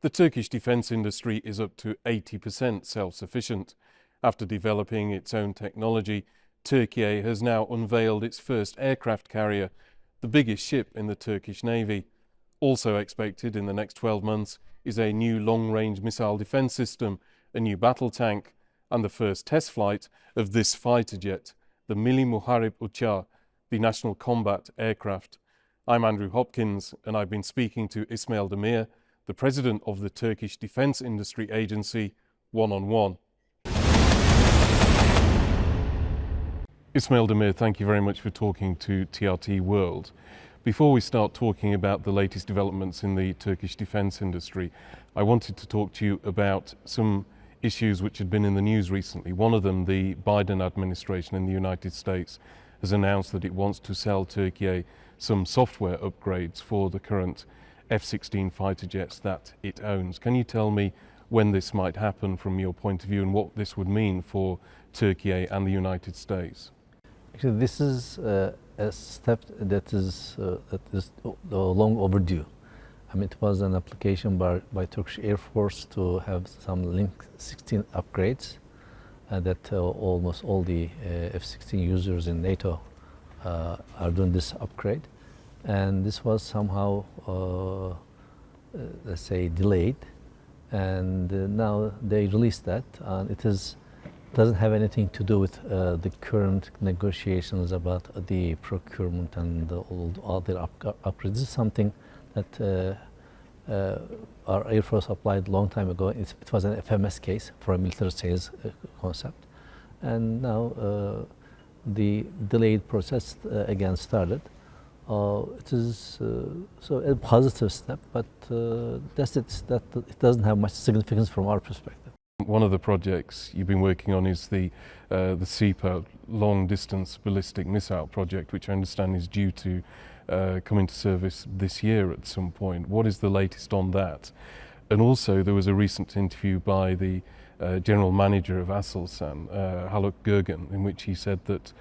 The Turkish defence industry is up to 80% self-sufficient. After developing its own technology, Türkiye has now unveiled its first aircraft carrier, the biggest ship in the Turkish Navy. Also expected in the next 12 months is a new long-range missile defence system, a new battle tank, and the first test flight of this fighter jet, the Milli Muharip uçağı, the National Combat Aircraft. I'm Andrew Hopkins, and I've been speaking to Ismail Demir, the president of the Turkish Defence Industry Agency, one-on-one. Ismail Demir, thank you very much for talking to TRT World. Before we start talking about the latest developments in the Turkish defence industry, I wanted to talk to you about some issues which had been in the news recently. One of them, the Biden administration in the United States has announced that it wants to sell Türkiye some software upgrades for the current F-16 fighter jets that it owns. Can you tell me when this might happen from your point of view and what this would mean for Türkiye and the United States? Actually, this is a step that is long overdue. I mean, it was an application by Turkish Air Force to have some Link 16 upgrades that almost all the F-16 users in NATO are doing this upgrade. And this was somehow, let's say, delayed. And now they released that. And it doesn't have anything to do with the current negotiations about the procurement and all other upgrades. This is something that our Air Force applied a long time ago. It was an FMS case for a military sales concept. And now the delayed process again started. It is so a positive step, but that's it. That it doesn't have much significance from our perspective. One of the projects you've been working on is the SEPA Long Distance Ballistic Missile project, which I understand is due to come into service this year at some point. What is the latest on that? And also there was a recent interview by the general manager of Aselsan, Haluk Gürgen, in which he said that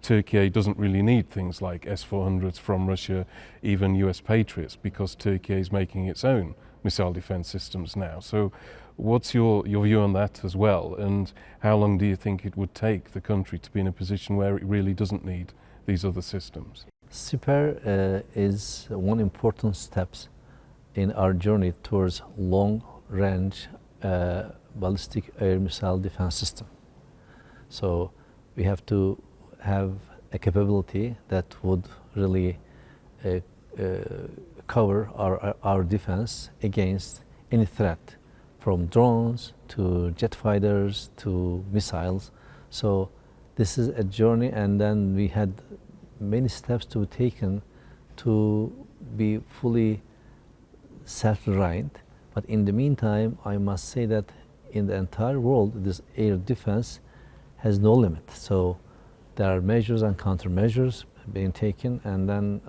Türkiye doesn't really need things like S-400s from Russia, even US Patriots, because Türkiye is making its own missile defense systems now. So what's your view on that as well, and how long do you think it would take the country to be in a position where it really doesn't need these other systems? SIPER is one important step in our journey towards long-range ballistic air missile defense system. So we have to have a capability that would really cover our defense against any threat, from drones to jet fighters to missiles. So this is a journey, and then we had many steps to be taken to be fully self-reliant. But in the meantime, I must say that in the entire world, this air defense has no limit. So there are measures and countermeasures being taken, and then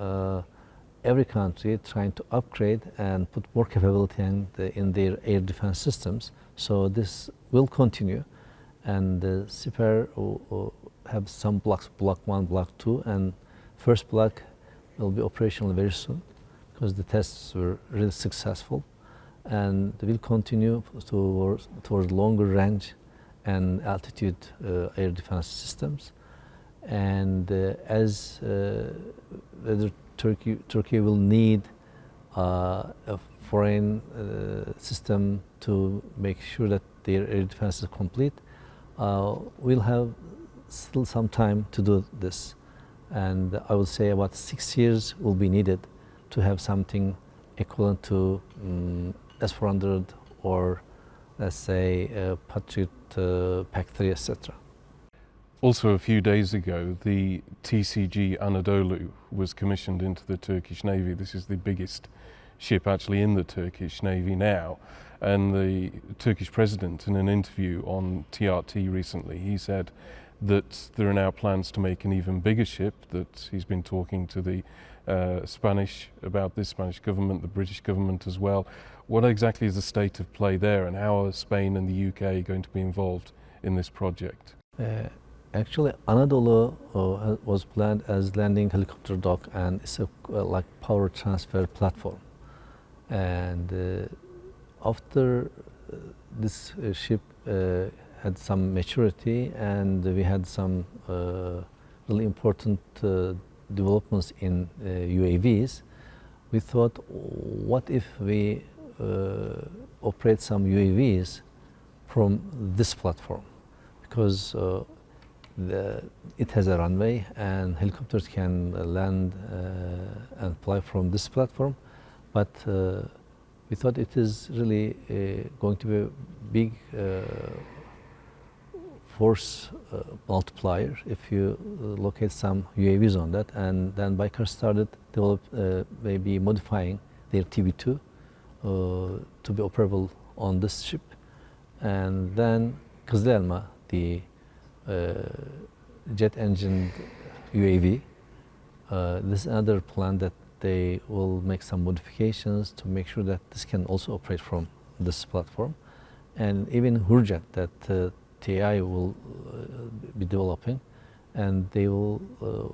every country trying to upgrade and put more capability in their air defense systems. So this will continue, and SIPER will have some blocks, block 1, block 2, and first block will be operational very soon because the tests were really successful, and they will continue towards longer range and altitude air defense systems. And as whether Turkey will need a foreign system to make sure that their air defense is complete, we'll have still some time to do this. And I would say about 6 years will be needed to have something equivalent to S-400 or, let's say, Patriot PAC-3, etc. Also, a few days ago, the TCG Anadolu was commissioned into the Turkish Navy. This is the biggest ship actually in the Turkish Navy now. And the Turkish president, in an interview on TRT recently, he said that there are now plans to make an even bigger ship, that he's been talking to the Spanish government, the British government as well. What exactly is the state of play there, and how are Spain and the UK going to be involved in this project? Actually, Anadolu was planned as landing helicopter dock, and it's a like power transfer platform. And after this ship had some maturity and we had some really important developments in UAVs, we thought, what if we operate some UAVs from this platform? Because it has a runway and helicopters can land and fly from this platform, but we thought it is really going to be a big force multiplier if you locate some UAVs on that. And then Baykar started maybe modifying their TB2 to be operable on this ship. And then Kızılelma, the jet engine UAV, this is another plan that they will make some modifications to make sure that this can also operate from this platform. And even Hürjet that TI will be developing, and they will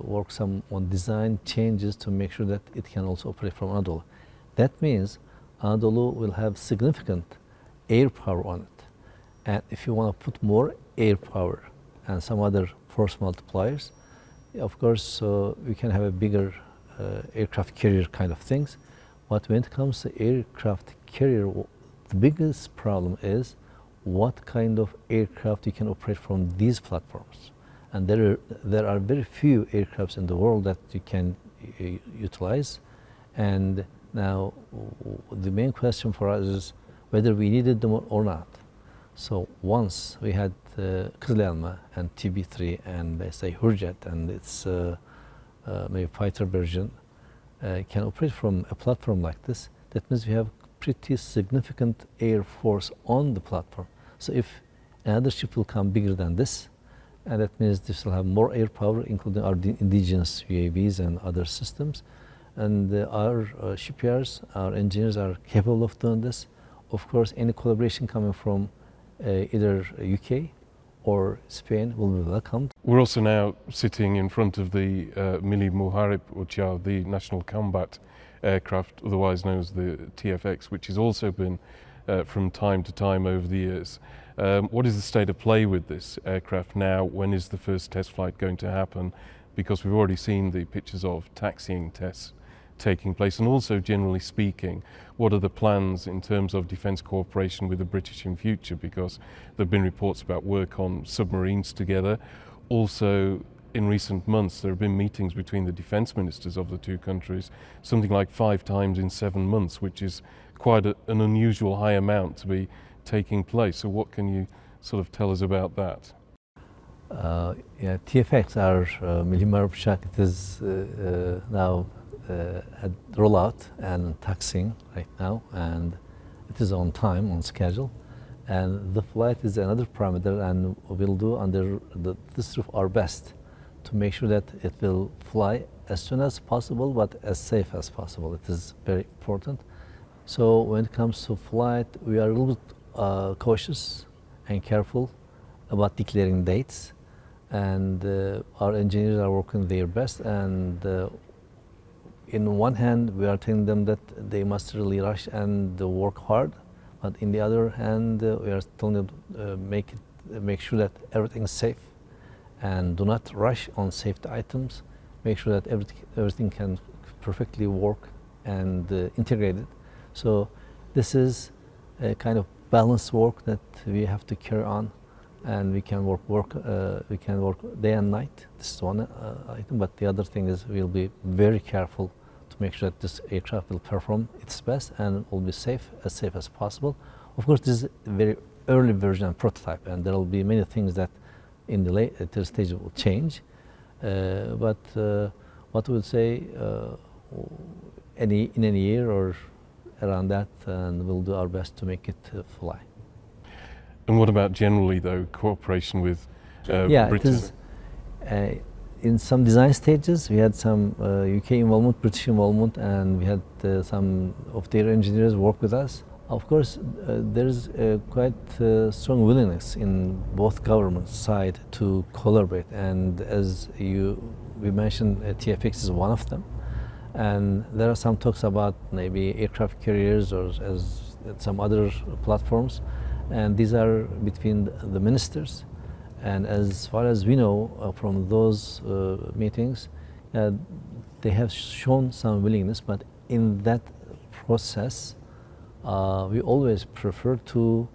work some on design changes to make sure that it can also operate from Anadolu. That means Anadolu will have significant air power on it. And if you want to put more air power and some other force multipliers, of course, we can have a bigger aircraft carrier kind of things. But when it comes to aircraft carrier, the biggest problem is what kind of aircraft you can operate from these platforms. And there are very few aircrafts in the world that you can utilize. And now the main question for us is whether we needed them or not. So once we had Kızılelma and TB3 and let's say Hürjet and its maybe fighter version can operate from a platform like this, that means we have pretty significant air force on the platform. So if another ship will come bigger than this, and that means this will have more air power, including our indigenous UAVs and other systems. And our shipyards, our engineers are capable of doing this. Of course, any collaboration coming from either UK or Spain will be welcomed. We're also now sitting in front of the Milli Muharip UCAV, the National Combat Aircraft, otherwise known as the TFX, which has also been from time to time over the years. What is the state of play with this aircraft now? When is the first test flight going to happen? Because we've already seen the pictures of taxiing tests taking place, and also generally speaking, what are the plans in terms of defence cooperation with the British in future? Because there have been reports about work on submarines together. Also, in recent months, there have been meetings between the defence ministers of the two countries, something like 5 times in 7 months, which is quite an unusual high amount to be taking place. So what can you sort of tell us about that? Yeah, TFX, our Milli Muharip uçak, it is now at rollout and taxiing right now, and it is on time, on schedule. And the flight is another parameter, and we'll do under this roof our best to make sure that it will fly as soon as possible, but as safe as possible. It is very important. So when it comes to flight, we are a little bit cautious and careful about declaring dates, and our engineers are working their best. And in one hand, we are telling them that they must really rush and work hard, but in the other hand, we are telling them make sure that everything is safe, and do not rush on safety items. Make sure that everything can perfectly work and integrated. So this is a kind of balanced work that we have to carry on, and we can work day and night. This is one item, but the other thing is we'll be very careful to make sure that this aircraft will perform its best and will be safe as possible. Of course, this is a very early version and prototype, and there will be many things that in the later stage will change. But what we'll say, in any year or around that, and we'll do our best to make it fly. And what about generally, though, cooperation with yeah, Britain? It is, in some design stages, we had some UK involvement, British involvement, and we had some of their engineers work with us. Of course, there's quite strong willingness in both governments' side to collaborate, and as we mentioned, TFX is one of them. And there are some talks about maybe aircraft carriers, or as some other platforms, and these are between the ministers. And as far as we know from those meetings, they have shown some willingness, but in that process, we always prefer to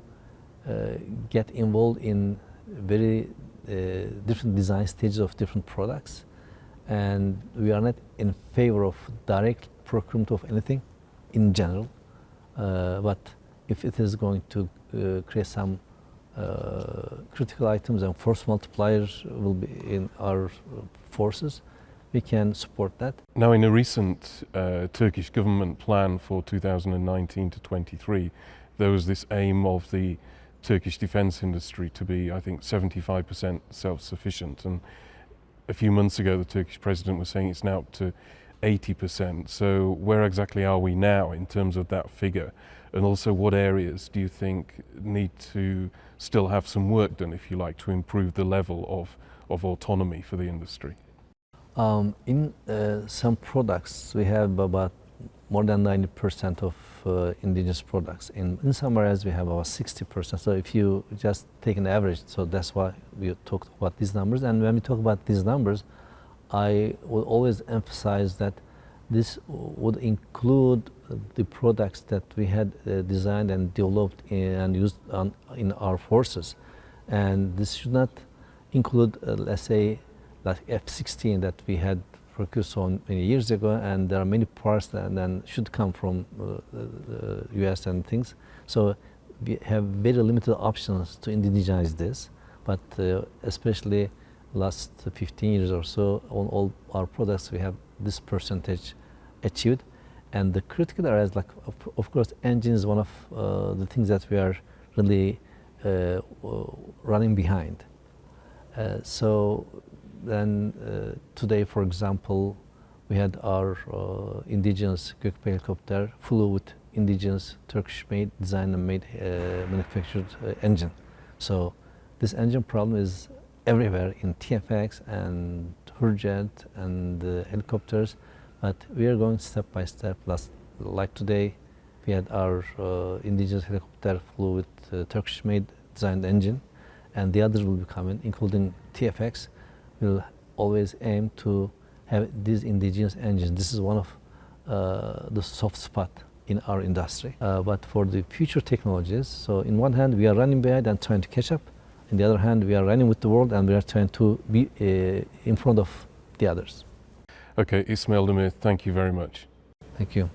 get involved in very different design stages of different products, and we are not in favor of direct procurement of anything in general, but if it is going to create some critical items and force multipliers will be in our forces, we can support that. Now, in a recent Turkish government plan for 2019 to 23, there was this aim of the Turkish defence industry to be, I think, 75% self-sufficient. And a few months ago, the Turkish president was saying it's now up to 80%. So where exactly are we now in terms of that figure? And also, what areas do you think need to still have some work done, if you like, to improve the level of autonomy for the industry? In some products, we have about more than 90% of indigenous products. In some areas, we have about 60%. So if you just take an average, so that's why we talked about these numbers. And when we talk about these numbers, I will always emphasize that this would include the products that we had designed and developed and used in our forces. And this should not include, let's say, like F-16 that we had procured so many years ago, and there are many parts that then should come from the US and things. So we have very limited options to indigenize this, but especially last 15 years or so, on all our products, we have this percentage achieved. And the critical areas, like of course, engine is one of the things that we are really running behind. So then today, for example, we had our indigenous Gökbey helicopter flew with indigenous Turkish-made, designed and made manufactured engine. So this engine problem is everywhere in TFX and Hürjet and helicopters, but we are going step by step. Like today, we had our indigenous helicopter flew with Turkish-made designed engine, and the others will be coming, including TFX. We'll always aim to have these indigenous engines. This is one of the soft spot in our industry. But for the future technologies, so in one hand, we are running behind and trying to catch up. On the other hand, we are running with the world and we are trying to be in front of the others. Okay, Ismail Demir, thank you very much. Thank you.